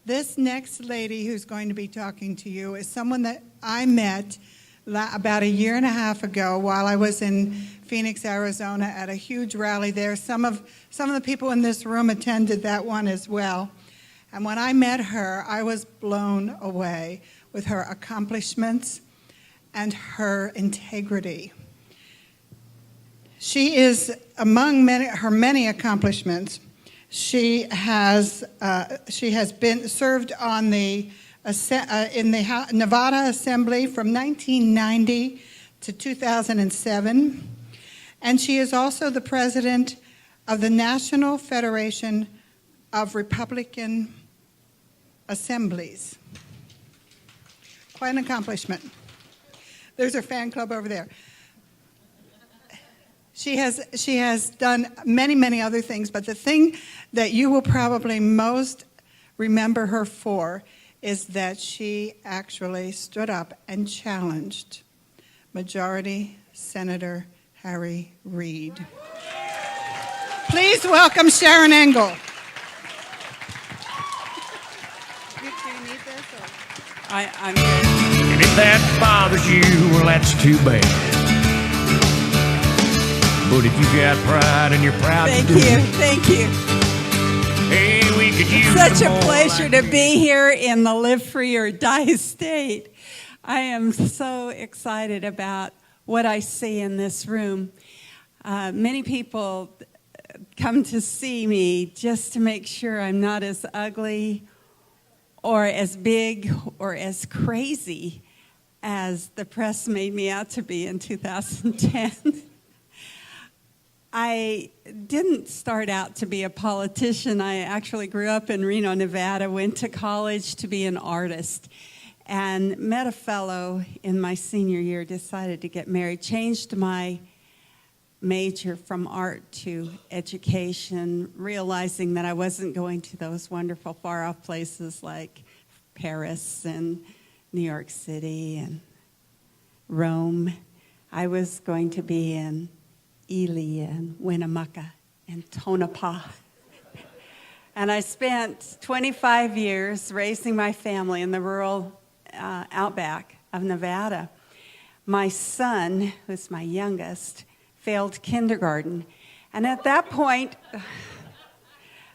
This next lady who's going to be talking to you is someone that I met about a year and a half ago while I was in Phoenix, Arizona at a huge rally there. Some of the people in this room attended that one as well. And when I met her, I was blown away with her accomplishments and her integrity. She is, among her many accomplishments, she has been served on in the Nevada Assembly from 1990 to 2007, and she is also the president of the National Federation of Republican Assemblies. Quite an accomplishment. There's her fan club over there. She has done many, many other things, but the thing that you will probably most remember her for is that she actually stood up and challenged Majority Senator Harry Reid. Please welcome Sharon Engel. Do you need this? I'm here. And if that bothers you, well, that's too bad. But if you got pride and you're proud to do it. Thank you. Hey, we could use Such a more pleasure like to be here in the Live Free or Die state. I am so excited about what I see in this room. Many people come to see me just to make sure I'm not as ugly or as big or as crazy as the press made me out to be in 2010. I didn't start out to be a politician. I actually grew up in Reno, Nevada, went to college to be an artist, and met a fellow in my senior year, decided to get married, changed my major from art to education, realizing that I wasn't going to those wonderful far-off places like Paris and New York City and Rome. I was going to be in Ely and Winnemucca and Tonopah. And I spent 25 years raising my family in the rural outback of Nevada. My son, who's my youngest, failed kindergarten. And at that point,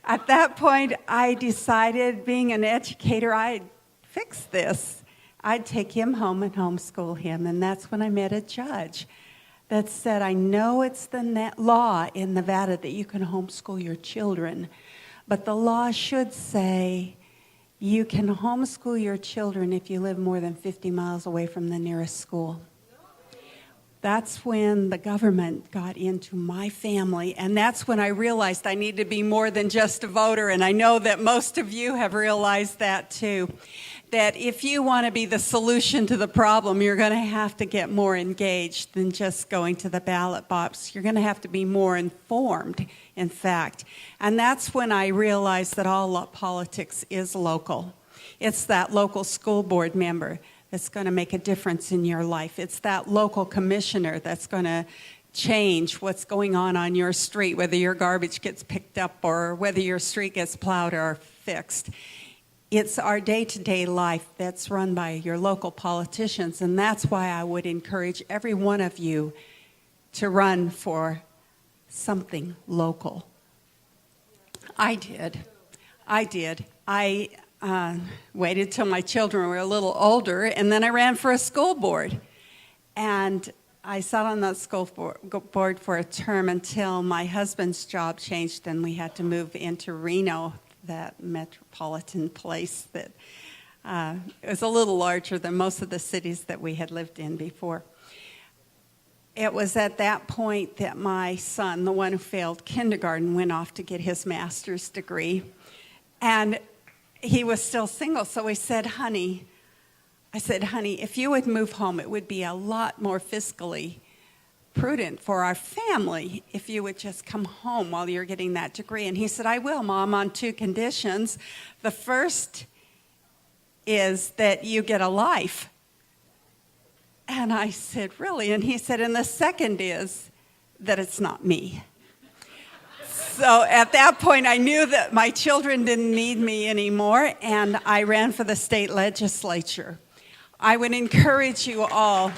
I decided, being an educator, I'd fix this. I'd take him home and homeschool him. And that's when I met a judge that said, I know it's the law in Nevada that you can homeschool your children, but the law should say you can homeschool your children if you live more than 50 miles away from the nearest school. That's when the government got into my family, and that's when I realized I need to be more than just a voter, and I know that most of you have realized that too. That if you want to be the solution to the problem, you're going to have to get more engaged than just going to the ballot box. You're going to have to be more informed, in fact. And that's when I realized that all politics is local. It's that local school board member that's going to make a difference in your life. It's that local commissioner that's going to change what's going on your street, whether your garbage gets picked up or whether your street gets plowed or fixed. It's our day-to-day life that's run by your local politicians, and that's why I would encourage every one of you to run for something local. I did. I waited till my children were a little older, and then I ran for a school board. And I sat on that school board for a term until my husband's job changed and we had to move into Reno, that metropolitan place that it was a little larger than most of the cities that we had lived in before. It was at that point that my son, the one who failed kindergarten, went off to get his master's degree. And he was still single, so I said, honey, if you would move home, it would be a lot more fiscally prudent for our family if you would just come home while you're getting that degree. And he said, I will, Mom, on 2 conditions. The first is that you get a life. And I said, really? And he said, and the second is that it's not me. So at that point, I knew that my children didn't need me anymore, and I ran for the state legislature. I would encourage you all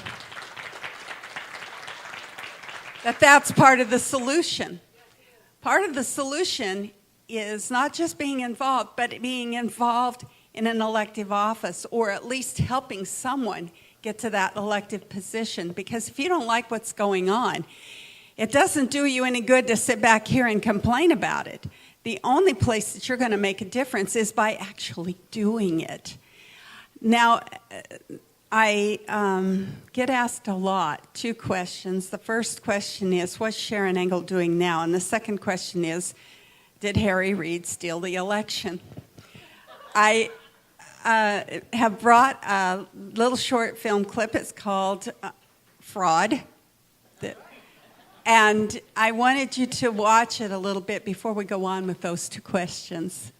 that that's part of the solution. Part of the solution is not just being involved, but being involved in an elective office, or at least helping someone get to that elective position. Because if you don't like what's going on, it doesn't do you any good to sit back here and complain about it. The only place that you're going to make a difference is by actually doing it. Now, I get asked a lot, 2 questions. The first question is, what's Sharon Engel doing now? And the second question is, did Harry Reid steal the election? I have brought a little short film clip. It's called Fraud. And I wanted you to watch it a little bit before we go on with those 2 questions.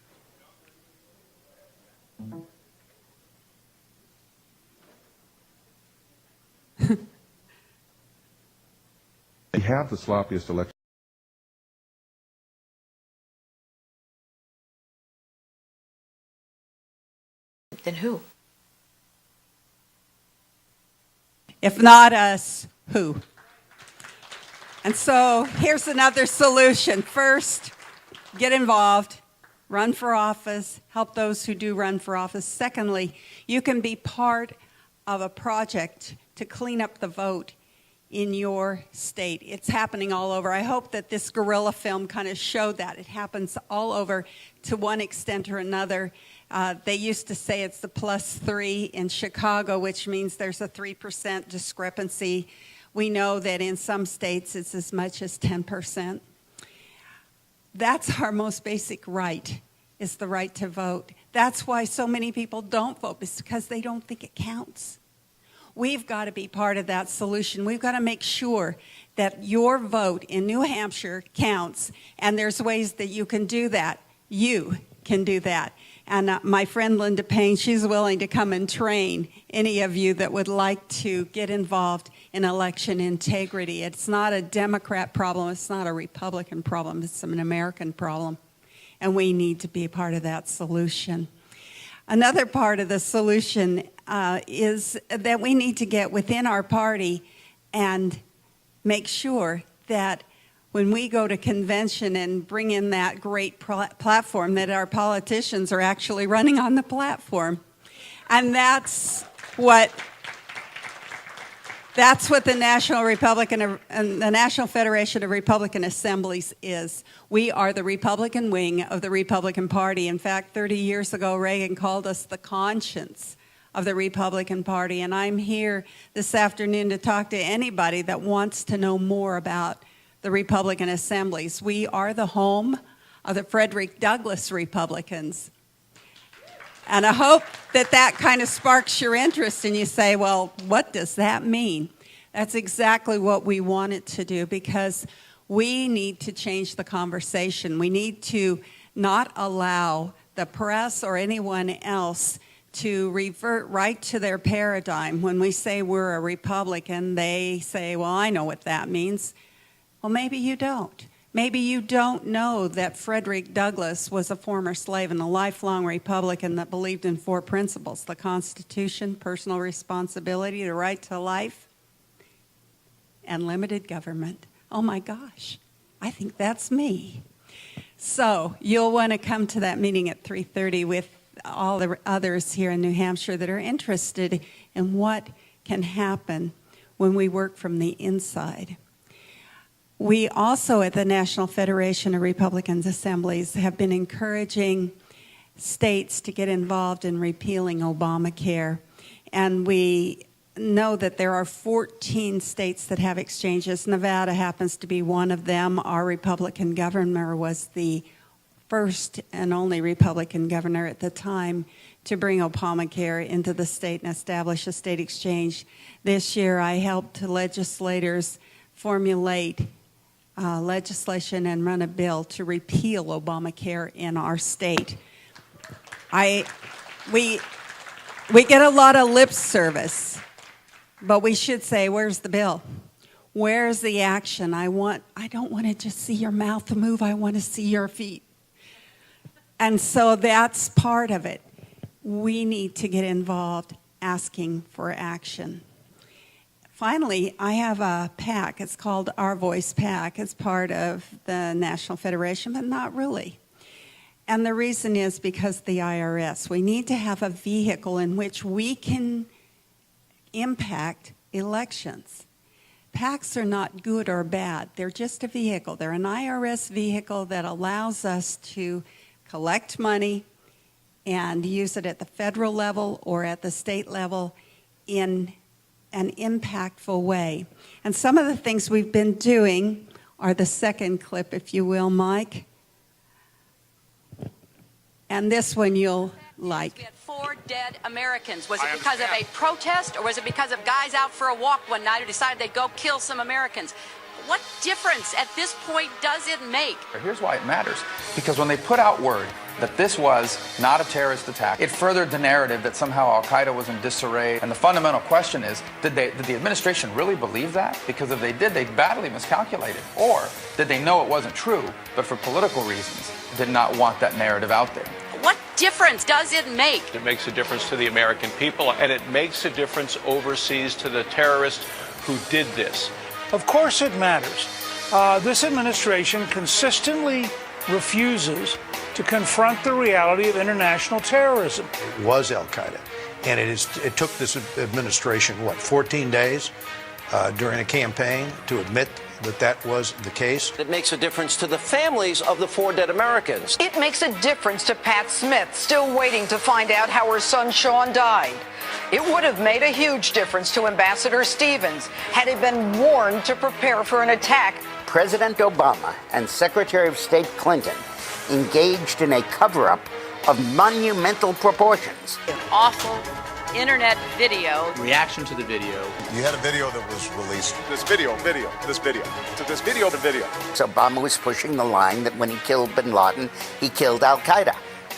We have the sloppiest election. Then who? If not us, who? And so here's another solution. First, get involved, run for office, help those who do run for office. Secondly, you can be part of a project to clean up the vote in your state. It's happening all over. I hope that this guerrilla film kind of showed that. It happens all over to one extent or another. They used to say it's the +3 in Chicago, which means there's a 3% discrepancy. We know that in some states it's as much as 10%. That's our most basic right, is the right to vote. That's why so many people don't vote, it's because they don't think it counts. We've got to be part of that solution. We've got to make sure that your vote in New Hampshire counts, and there's ways that you can do that. You can do that. And my friend Linda Payne, she's willing to come and train any of you that would like to get involved in election integrity. It's not a Democrat problem. It's not a Republican problem. It's an American problem. And we need to be a part of that solution. Another part of the solution is that we need to get within our party and make sure that when we go to convention and bring in that great platform, that our politicians are actually running on the platform. And that's what the National Federation of Republican Assemblies is. We are the Republican wing of the Republican Party. In fact, 30 years ago, Reagan called us the conscience of the Republican Party. And I'm here this afternoon to talk to anybody that wants to know more about the Republican assemblies. We are the home of the Frederick Douglass Republicans. And I hope that that kind of sparks your interest and you say, well, what does that mean? That's exactly what we wanted to do, because we need to change the conversation. We need to not allow the press or anyone else to revert right to their paradigm. When we say we're a Republican, they say, well, I know what that means. Well, maybe you don't. Maybe you don't know that Frederick Douglass was a former slave and a lifelong Republican that believed in 4 principles: the Constitution, personal responsibility, the right to life, and limited government. Oh my gosh, I think that's me. So you'll want to come to that meeting at 3:30 with all the others here in New Hampshire that are interested in what can happen when we work from the inside. We also at the National Federation of Republican Assemblies have been encouraging states to get involved in repealing Obamacare. And we know that there are 14 states that have exchanges. Nevada happens to be one of them. Our Republican governor was the first and only Republican governor at the time to bring Obamacare into the state and establish a state exchange. This year I helped legislators formulate legislation and run a bill to repeal Obamacare in our state. We get a lot of lip service, but we should say, where's the bill? Where's the action? I don't want to just see your mouth move. I want to see your feet. And so that's part of it. We need to get involved asking for action. Finally, I have a PAC. It's called Our Voice PAC. It's part of the National Federation, but not really. And the reason is because the IRS. We need to have a vehicle in which we can impact elections. PACs are not good or bad. They're just a vehicle. They're an IRS vehicle that allows us to collect money and use it at the federal level or at the state level in an impactful way. And some of the things we've been doing are the second clip, if you will, Mike. And this one you'll like. We had 4 dead Americans. Was it because of a protest, or was it because of guys out for a walk one night who decided they'd go kill some Americans? What difference at this point does it make? Here's why it matters. Because when they put out word that this was not a terrorist attack, it furthered the narrative that somehow Al-Qaeda was in disarray. And the fundamental question is, did the administration really believe that? Because if they did, they badly miscalculated. Or did they know it wasn't true, but for political reasons did not want that narrative out there? What difference does it make? It makes a difference to the American people, and it makes a difference overseas to the terrorists who did this. Of course it matters. This administration consistently refuses to confront the reality of international terrorism. It was Al-Qaeda, and it took this administration, 14 days during a campaign to admit that that was the case. It makes a difference to the families of the 4 dead Americans. It makes a difference to Pat Smith, still waiting to find out how her son Sean died. It would have made a huge difference to Ambassador Stevens had he been warned to prepare for an attack. President Obama and Secretary of State Clinton engaged in a cover-up of monumental proportions. An awful internet video. Reaction to the video. You had a video that was released. This video. So Obama was pushing the line that when he killed bin Laden, he killed Al-Qaeda.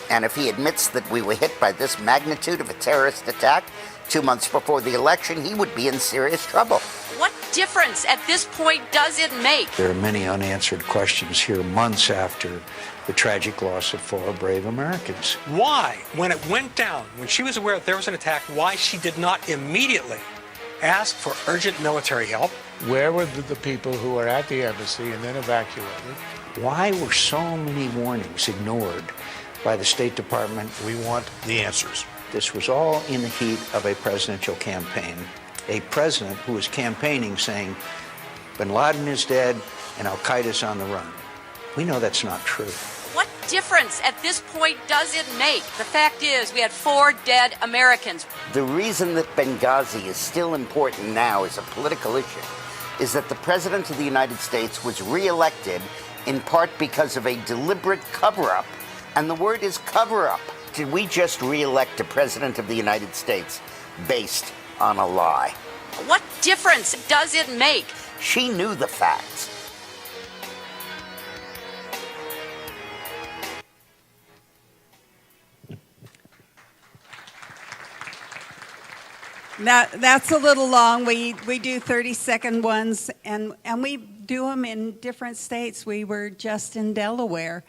And if he admits that we were hit by this magnitude of a terrorist attack 2 months before the election, he would be in serious trouble. What difference at this point does it make? There are many unanswered questions here months after the tragic loss of 4 brave Americans. Why, when it went down, when she was aware that there was an attack, why she did not immediately ask for urgent military help? Where were the people who were at the embassy and then evacuated? Why were so many warnings ignored by the State Department? We want the answers. This was all in the heat of a presidential campaign. A president who was campaigning saying, bin Laden is dead and Al-Qaeda's on the run. We know that's not true. What difference at this point does it make? The fact is, we had 4 dead Americans. The reason that Benghazi is still important now as a political issue is that the President of the United States was reelected in part because of a deliberate cover-up. And the word is cover-up. Did we just reelect a President of the United States based on a lie? What difference does it make? She knew the facts. That's a little long. We do 30-second ones, and we do them in different states. We were just in Delaware,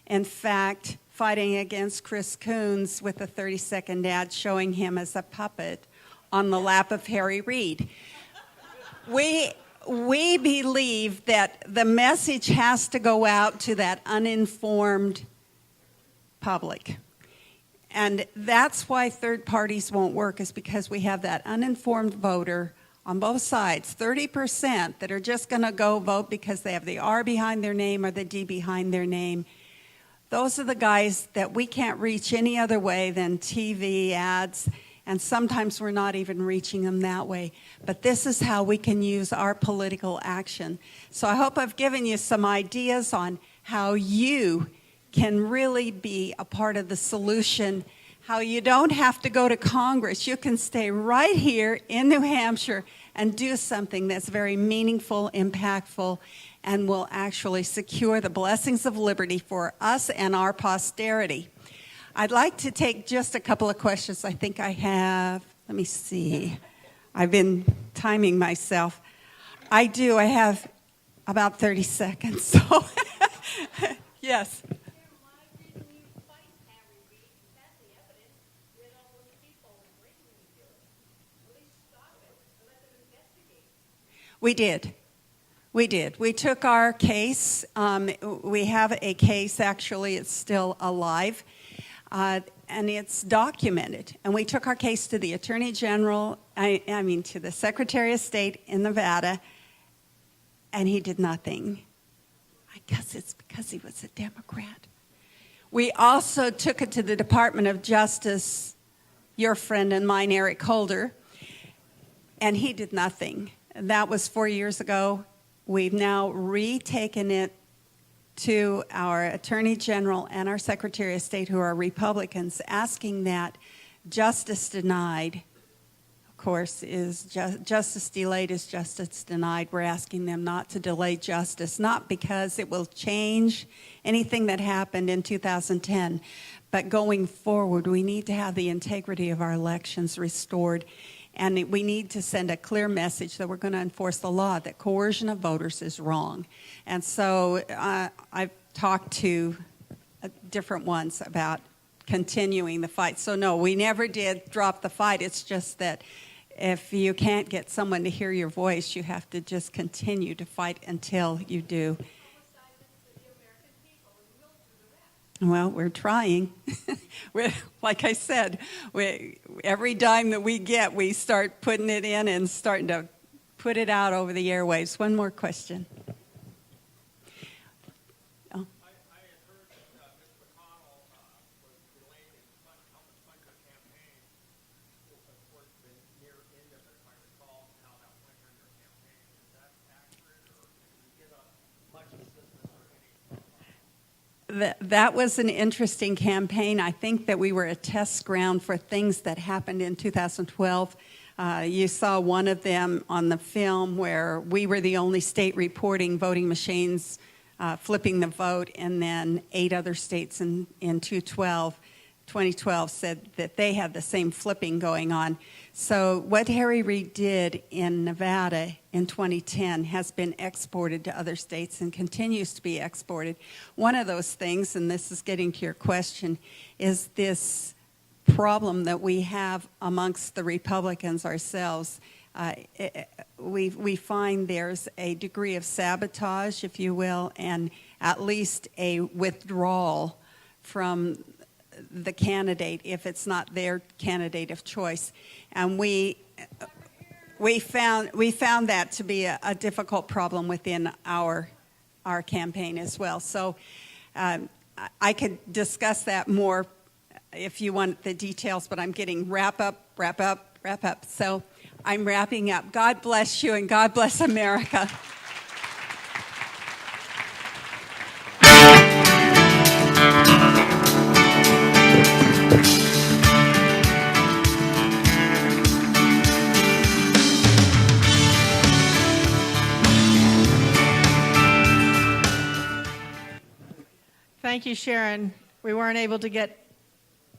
in fact, fighting against Chris Coons with a 30-second ad showing him as a puppet on the lap of Harry Reid. We believe that the message has to go out to that uninformed public. And that's why third parties won't work, is because we have that uninformed voter on both sides, 30% that are just going to go vote because they have the R behind their name or the D behind their name. Those are the guys that we can't reach any other way than TV ads, and sometimes we're not even reaching them that way. But this is how we can use our political action. So I hope I've given you some ideas on how you can really be a part of the solution, how you don't have to go to Congress. You can stay right here in New Hampshire and do something that's very meaningful, impactful, and will actually secure the blessings of liberty for us and our posterity. I'd like to take just a couple of questions. I think I have, let me see. I've been timing myself. I do. I have about 30 seconds. So, yes. We did. We did. We took our case. We have a case, actually, it's still alive, and it's documented. And we took our case to the Attorney General, to the Secretary of State in Nevada, and he did nothing. I guess it's because he was a Democrat. We also took it to the Department of Justice, your friend and mine, Eric Holder, and he did nothing. That was 4 years ago. We've now retaken it to our Attorney General and our Secretary of State, who are Republicans, asking that justice denied, of course, is justice delayed is justice denied. We're asking them not to delay justice, not because it will change anything that happened in 2010, but going forward, we need to have the integrity of our elections restored. And we need to send a clear message that we're going to enforce the law, that coercion of voters is wrong. And so I've talked to different ones about continuing the fight. So no, we never did drop the fight. It's just that if you can't get someone to hear your voice, you have to just continue to fight until you do. Well, we're trying. Like I said, every dime that we get, we start putting it in and starting to put it out over the airwaves. One more question. Oh. That was an interesting campaign. I think that we were a test ground for things that happened in 2012. You saw one of them on the film where we were the only state reporting voting machines flipping the vote, and then 8 other states in 2012 said that they had the same flipping going on. So what Harry Reid did in Nevada in 2010 has been exported to other states and continues to be exported. One of those things, and this is getting to your question, is this problem that we have amongst the Republicans ourselves. We find there's a degree of sabotage, if you will, and at least a withdrawal from the candidate if it's not their candidate of choice. And we found that to be a difficult problem within our campaign as well. So I could discuss that more if you want the details, but I'm getting wrap up. So I'm wrapping up. God bless you and God bless America. Thank you, Sharon. We weren't able to get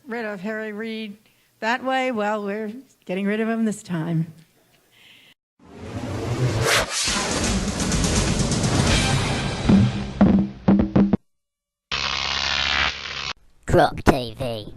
rid of Harry Reid that way. Well, we're getting rid of him this time. Croc TV.